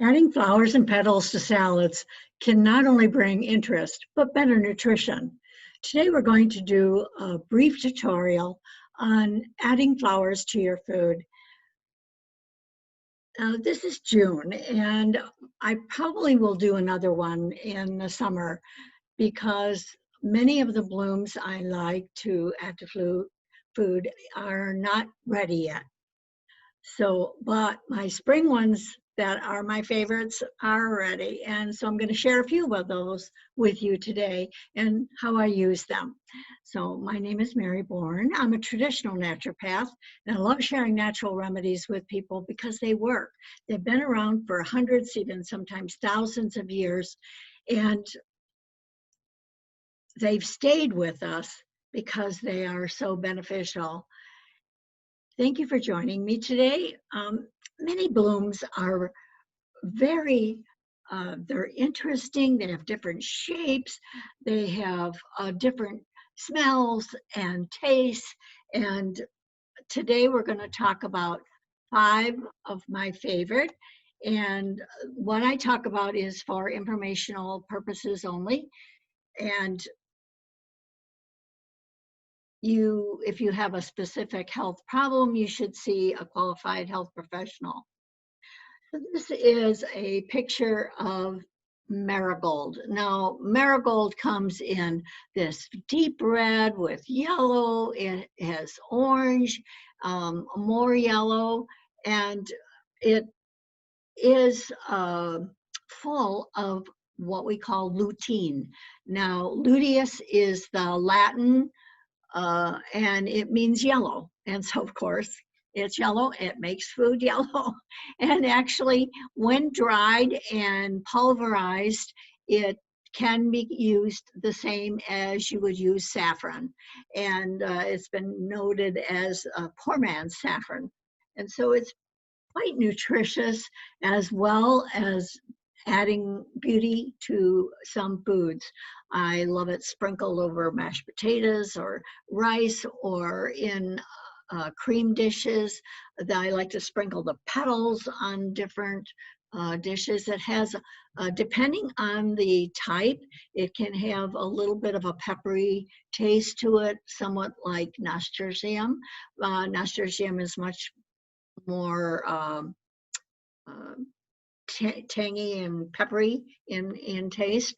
Adding flowers and petals to salads can not only bring interest, but better nutrition. Today we're going to do a brief tutorial on adding flowers to your food. This is June, and I probably will do another one in the summer because many of the blooms I like to add to food are not ready yet. So, but my spring ones that are my favorites are ready. And so I'm going to share a few of those with you today and how I use them. So my name is Mary Bourne. I'm a traditional naturopath, and I love sharing natural remedies with people because they work. They've been around for hundreds, even sometimes thousands of years, and they've stayed with us because they are so beneficial. Thank you for joining me today. Many blooms are very, they're interesting. They have different shapes. They have different smells and tastes. And today we're going to talk about 5 of my favorite. And what I talk about is for informational purposes only. And if you have a specific health problem, you should see a qualified health professional. So this is a picture of marigold. Now, marigold comes in this deep red with yellow. It has orange, more yellow, and it is full of what we call lutein. Now, luteus is the Latin and it means yellow. And so, of course, it's yellow. It makes food yellow. And actually, when dried and pulverized, it can be used the same as you would use saffron. And it's been noted as poor man's saffron. And so it's quite nutritious as well as adding beauty to some foods. I love it sprinkled over mashed potatoes or rice or in cream dishes. I like to sprinkle the petals on different dishes. It has, depending on the type, it can have a little bit of a peppery taste to it, somewhat like nasturtium. Nasturtium is much more tangy and peppery in taste.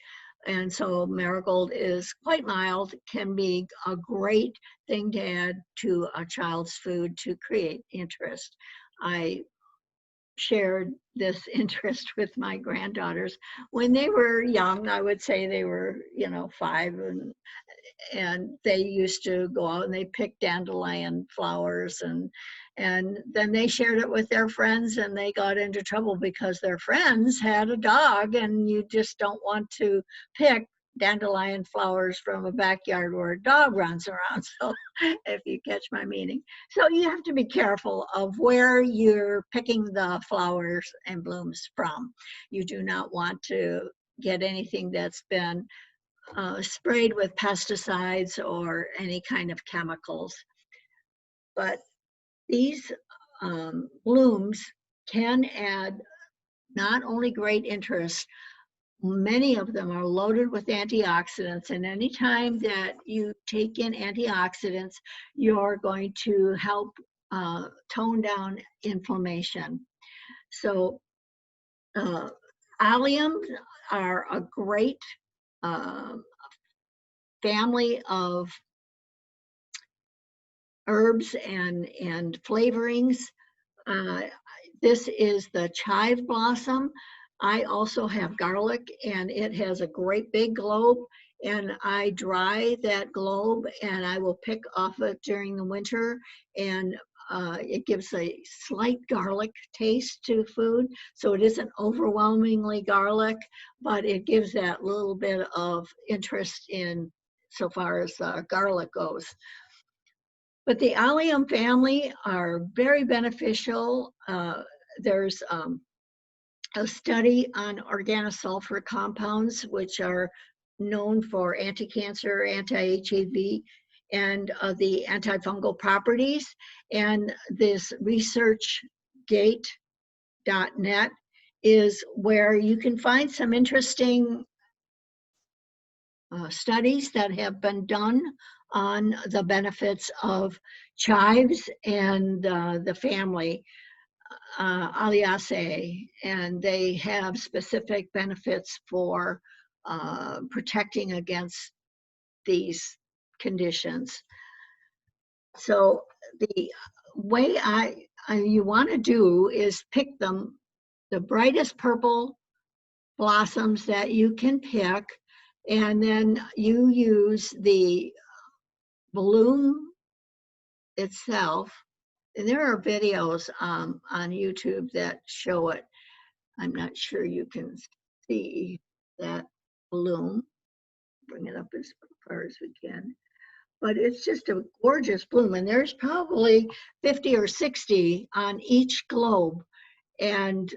And so marigold is quite mild, can be a great thing to add to a child's food to create interest. I shared this interest with my granddaughters when they were young. I would say they were, 5, and they used to go out and they pick dandelion flowers, and then they shared it with their friends, and they got into trouble because their friends had a dog, and you just don't want to pick dandelion flowers from a backyard where a dog runs around. So if you catch my meaning. So you have to be careful of where you're picking the flowers and blooms from. You do not want to get anything that's been sprayed with pesticides or any kind of chemicals. But these blooms can add not only great interest, many of them are loaded with antioxidants, and anytime that you take in antioxidants, you're going to help tone down inflammation. So Allium are a great family of herbs and flavorings. This is the chive blossom. I also have garlic, and it has a great big globe, and I dry that globe and I will pick off it during the winter, and it gives a slight garlic taste to food. So it isn't overwhelmingly garlic, but it gives that little bit of interest in so far as garlic goes. But the Allium family are very beneficial. There's a study on organosulfur compounds, which are known for anti-cancer, anti-HIV, and the antifungal properties. And this ResearchGate.net is where you can find some interesting studies that have been done on the benefits of chives and the family Alliaceae, and they have specific benefits for protecting against these conditions. So the way you want to do is pick the brightest purple blossoms that you can pick, and then you use the bloom itself. And there are videos on YouTube that show it. I'm not sure you can see that bloom. Bring it up as far as we can. But it's just a gorgeous bloom, and there's probably 50 or 60 on each globe. And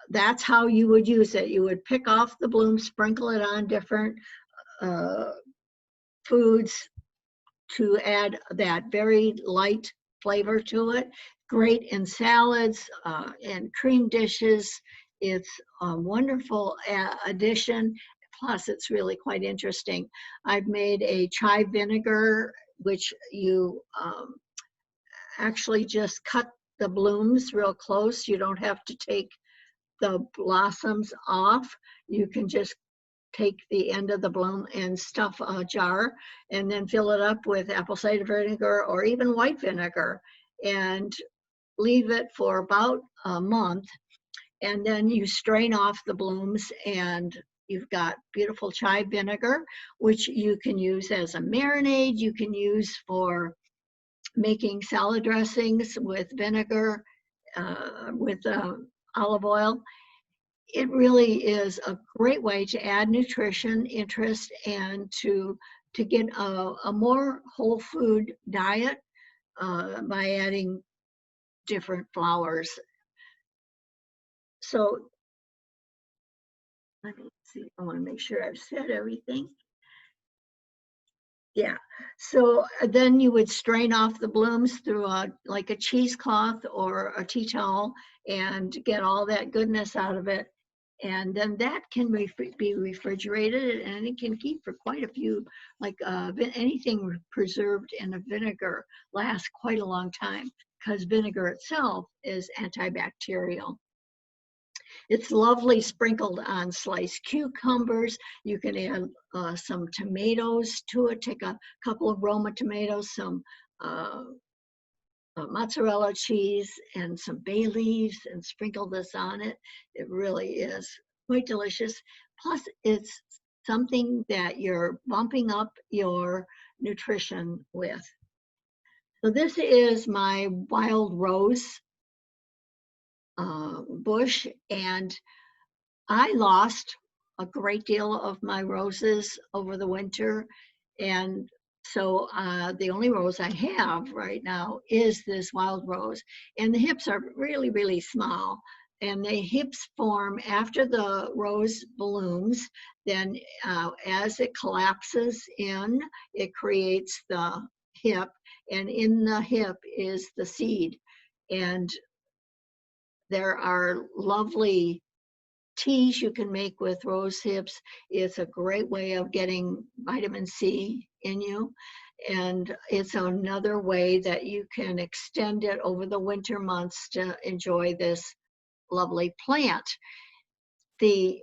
that's how you would use it. You would pick off the bloom, sprinkle it on different foods to add that very light flavor to it. Great in salads and cream dishes. It's a wonderful addition. Plus, it's really quite interesting. I've made a chive vinegar, which you actually just cut the blooms real close. You don't have to take the blossoms off. You can just take the end of the bloom and stuff a jar and then fill it up with apple cider vinegar or even white vinegar and leave it for about a month. And then you strain off the blooms and you've got beautiful chive vinegar, which you can use as a marinade. You can use for making salad dressings with vinegar, with olive oil. It really is a great way to add nutrition, interest, and to get a more whole food diet by adding different flowers. So let me see, I want to make sure I've said everything. Yeah, so then you would strain off the blooms through like a cheesecloth or a tea towel and get all that goodness out of it. And then that can be refrigerated, and it can keep for quite a few, like anything preserved in a vinegar lasts quite a long time because vinegar itself is antibacterial. It's lovely sprinkled on sliced cucumbers. You can add some tomatoes to it. Take a couple of Roma tomatoes, some mozzarella cheese, and some bay leaves, and sprinkle this on it. It really is quite delicious. Plus, it's something that you're bumping up your nutrition with. So this is my wild rose bush, and I lost a great deal of my roses over the winter, and so the only rose I have right now is this wild rose, and the hips are really, really small, and the hips form after the rose blooms. Then as it collapses in, it creates the hip, and in the hip is the seed, and there are lovely teas you can make with rose hips. It's a great way of getting vitamin C in you. And it's another way that you can extend it over the winter months to enjoy this lovely plant. The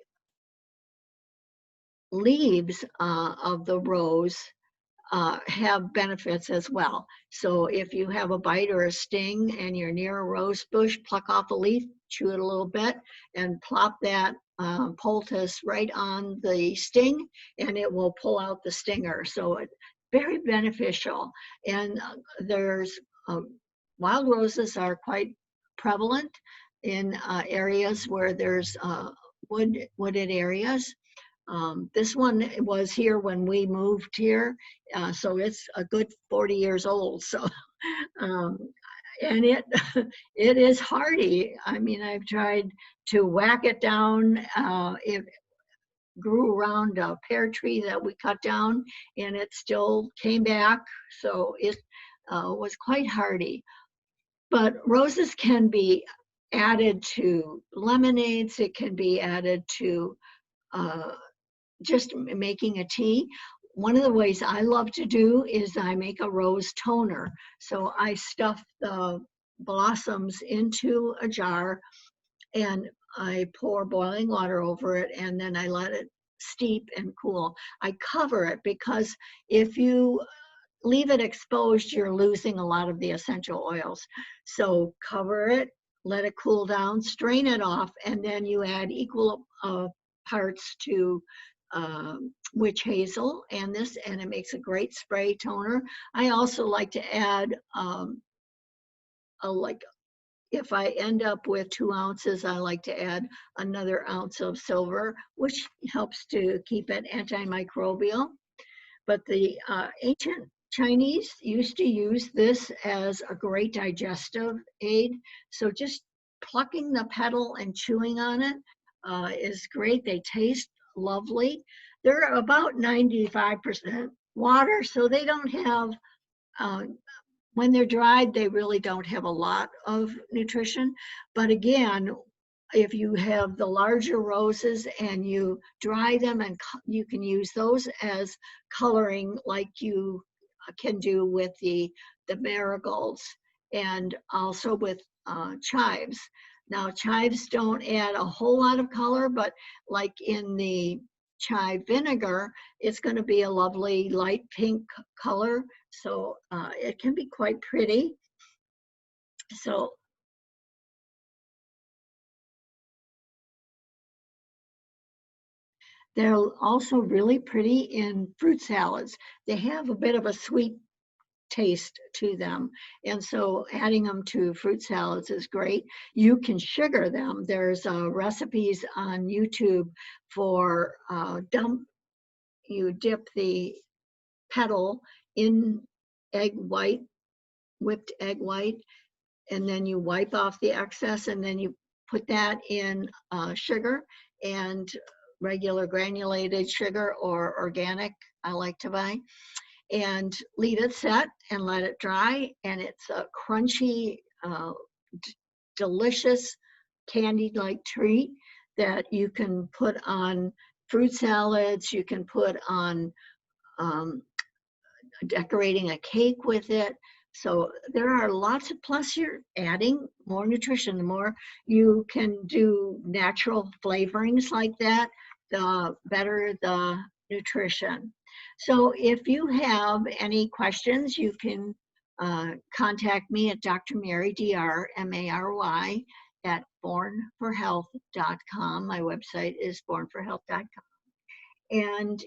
leaves of the rose have benefits as well. So if you have a bite or a sting and you're near a rose bush, pluck off a leaf, chew it a little bit, and plop that poultice right on the sting, and it will pull out the stinger. So it's very beneficial. And there's wild roses are quite prevalent in areas where there's wooded areas. This one was here when we moved here, so it's a good 40 years old. So, and it it is hardy. I mean, I've tried to whack it down. It grew around a pear tree that we cut down, and it still came back. So it was quite hardy. But roses can be added to lemonades. It can be added to just making a tea. One of the ways I love to do is I make a rose toner. So I stuff the blossoms into a jar and I pour boiling water over it and then I let it steep and cool. I cover it because if you leave it exposed, you're losing a lot of the essential oils. So cover it, let it cool down, strain it off, and then you add equal parts to witch hazel and this, and it makes a great spray toner. I also like to add like if I end up with 2 ounces, I like to add another ounce of silver, which helps to keep it antimicrobial. But the ancient Chinese used to use this as a great digestive aid. So just plucking the petal and chewing on it is great. They taste lovely. They're about 95% water, so they don't have uh, when they're dried, they really don't have a lot of nutrition. But again, if you have the larger roses and you dry them and you can use those as coloring like you can do with the marigolds and also with chives. Now, chives don't add a whole lot of color, but like in the chive vinegar, it's going to be a lovely light pink color. So it can be quite pretty. So they're also really pretty in fruit salads. They have a bit of a sweet taste to them. And so adding them to fruit salads is great. You can sugar them. There's recipes on YouTube for you dip the petal in egg white, whipped egg white, and then you wipe off the excess and then you put that in sugar and regular granulated sugar or organic I like to buy and leave it set and let it dry and it's a crunchy delicious candied like treat that you can put on fruit salads, you can put on um, decorating a cake with it. So there are lots of, plus you're adding more nutrition. The more you can do natural flavorings like that, the better the nutrition. So if you have any questions, you can contact me at Dr. Mary, DRMARY, at bornforhealth.com. My website is bornforhealth.com. And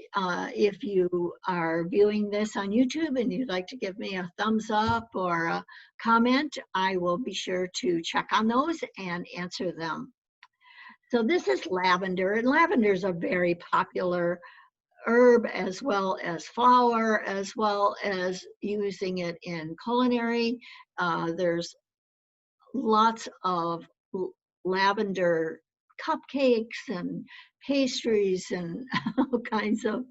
if you are viewing this on YouTube and you'd like to give me a thumbs up or a comment, I will be sure to check on those and answer them. So this is lavender, and lavender is a very popular herb as well as flower, as well as using it in culinary. There's lots of lavender cupcakes and pastries and all kinds of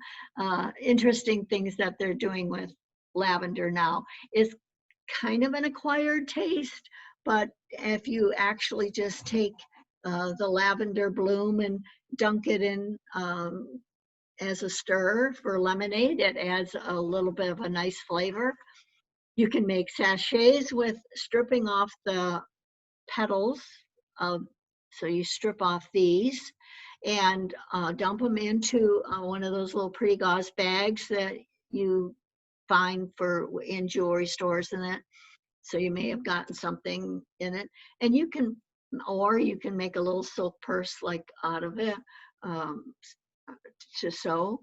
interesting things that they're doing with lavender now. It's kind of an acquired taste, but if you actually just take the lavender bloom and dunk it in as a stir for lemonade, it adds a little bit of a nice flavor. You can make sachets with stripping off the petals. So you strip off these and dump them into one of those little pretty gauze bags that you find for in jewelry stores and that. So you may have gotten something in it, and you can, or you can make a little silk purse like out of it um, to sew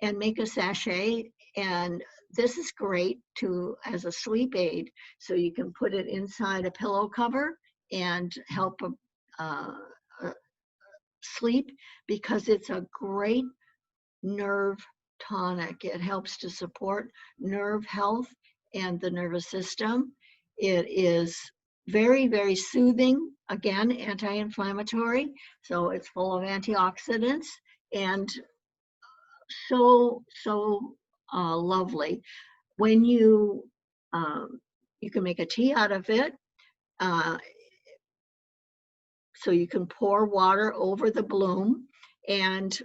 and make a sachet. And this is great to as a sleep aid. So you can put it inside a pillow cover and help uh, uh, sleep because it's a great nerve tonic. It helps to support nerve health and the nervous system. It is very, very soothing, again, anti-inflammatory. So it's full of antioxidants and so lovely. When um, you can make a tea out of it. Uh, so you can pour water over the bloom and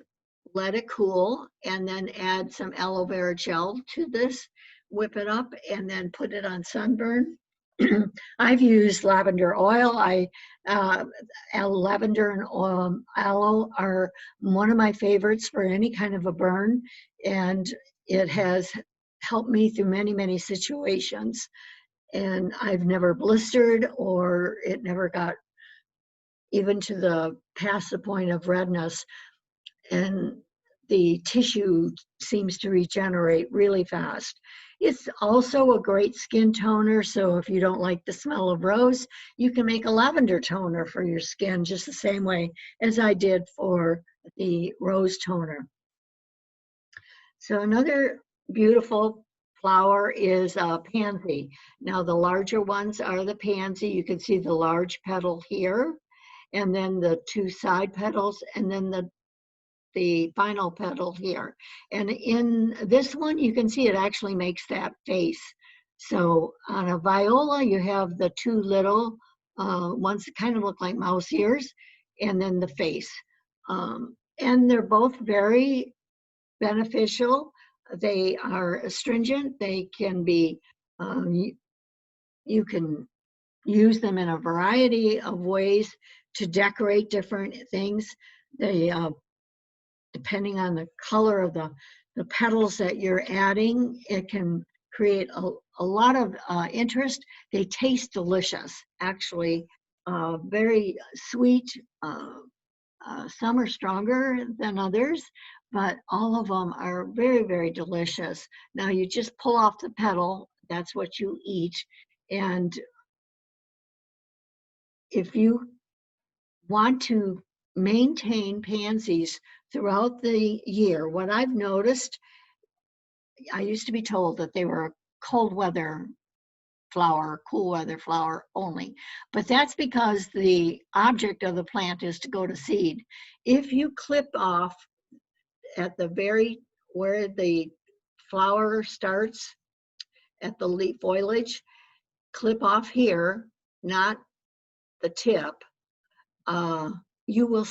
let it cool, and then add some aloe vera gel to this, whip it up, and then put it on sunburn. I've used lavender oil. Uh, Lavender and aloe are one of my favorites for any kind of a burn, and it has helped me through many, many situations. And I've never blistered, or it never got even to the past the point of redness. And the tissue seems to regenerate really fast. It's also a great skin toner, so if you don't like the smell of rose, you can make a lavender toner for your skin just the same way as I did for the rose toner. So another beautiful flower is pansy. Now the larger ones are the pansy. You can see the large petal here, and then the two side petals, and then the final petal here. And in this one, you can see it actually makes that face. So on a viola, you have the two little ones that kind of look like mouse ears, and then the face. And they're both very beneficial. They are astringent. They can be, you can use them in a variety of ways to decorate different things. They depending on the color of the petals that you're adding, it can create a lot of interest. They taste delicious, actually, very sweet. Some are stronger than others, but all of them are very, very delicious. Now you just pull off the petal, that's what you eat. And if you want to maintain pansies throughout the year, what I've noticed, I used to be told that they were a cold weather flower, cool weather flower only, but that's because the object of the plant is to go to seed. If you clip off at the very, where the flower starts at the leaf foliage, clip off here, not the tip, you will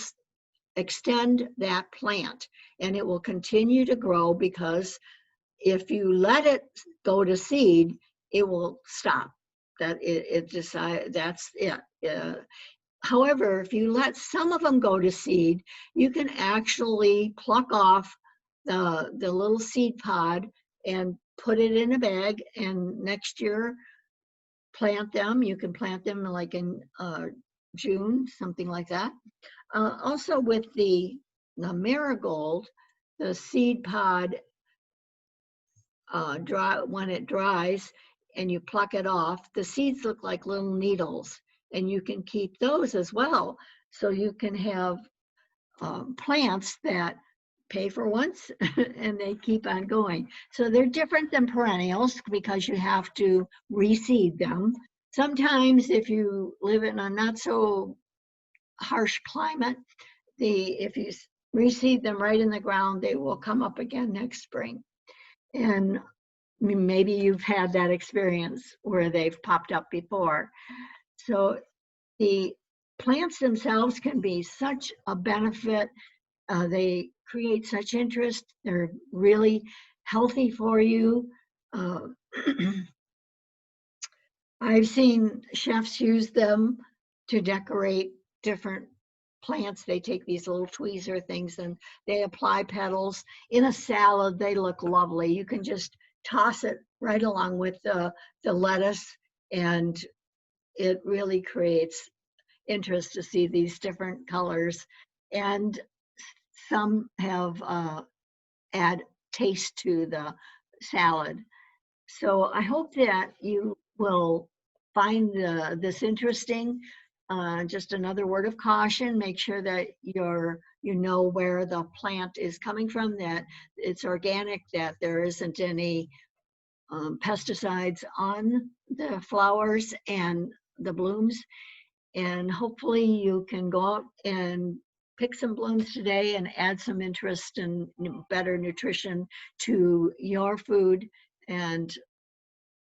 extend that plant and it will continue to grow, because if you let it go to seed, it will stop. That it decide, that's it. However, if you let some of them go to seed, you can actually pluck off the little seed pod and put it in a bag, and next year plant them. You can plant them like in June, something like that. Also with the marigold, the seed pod when it dries and you pluck it off, the seeds look like little needles, and you can keep those as well. So you can have plants that pay for once and they keep on going. So they're different than perennials because you have to reseed them. Sometimes if you live in a not so harsh climate, if you reseed them right in the ground, they will come up again next spring. And maybe you've had that experience where they've popped up before. So the plants themselves can be such a benefit. They create such interest. They're really healthy for you. I've seen chefs use them to decorate different plants. They take these little tweezer things and they apply petals in a salad. They look lovely. You can just toss it right along with the lettuce, and it really creates interest to see these different colors. And some have add taste to the salad. So I hope that you will find this interesting. Just another word of caution: make sure that you know where the plant is coming from, that it's organic, that there isn't any pesticides on the flowers and the blooms. And hopefully you can go out and pick some blooms today and add some interest and better nutrition to your food. And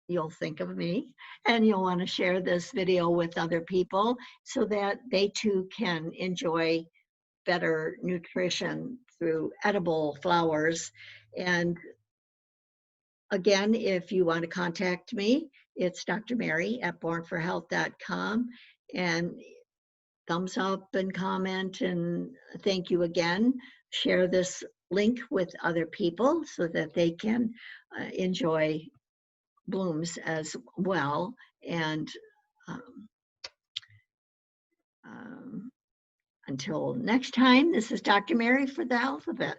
you'll think of me, and you'll want to share this video with other people so that they too can enjoy better nutrition through edible flowers. And again, if you want to contact me, it's Dr. Mary at bornforhealth.com. And thumbs up and comment, and thank you again. Share this link with other people so that they can enjoy blooms as well. And um, until next time, this is Dr. Mary for the Alphabet.